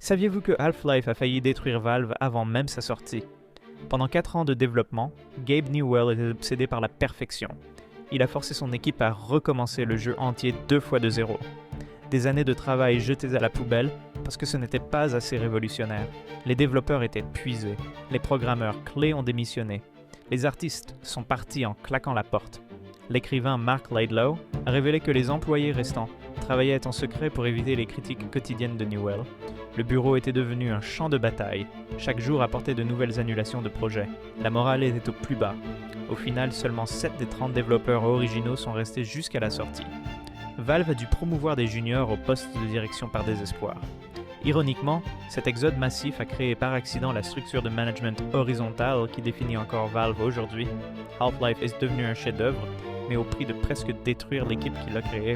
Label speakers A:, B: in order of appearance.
A: Saviez-vous que Half-Life a failli détruire Valve avant même sa sortie? Pendant 4 ans de développement, Gabe Newell était obsédé par la perfection. Il a forcé son équipe à recommencer le jeu entier 2 fois de zéro. Des années de travail jetées à la poubelle parce que ce n'était pas assez révolutionnaire. Les développeurs étaient épuisés, les programmeurs clés ont démissionné. Les artistes sont partis en claquant la porte. L'écrivain Mark Laidlaw a révélé que les employés restants travaillaient en secret pour éviter les critiques quotidiennes de Newell. Le bureau était devenu un champ de bataille. Chaque jour apportait de nouvelles annulations de projets. La morale était au plus bas. Au final, seulement 7 des 30 développeurs originaux sont restés jusqu'à la sortie. Valve a dû promouvoir des juniors au poste de direction par désespoir. Ironiquement, cet exode massif a créé par accident la structure de management horizontale qui définit encore Valve aujourd'hui. Half-Life est devenu un chef-d'œuvre, mais au prix de presque détruire l'équipe qui l'a créé.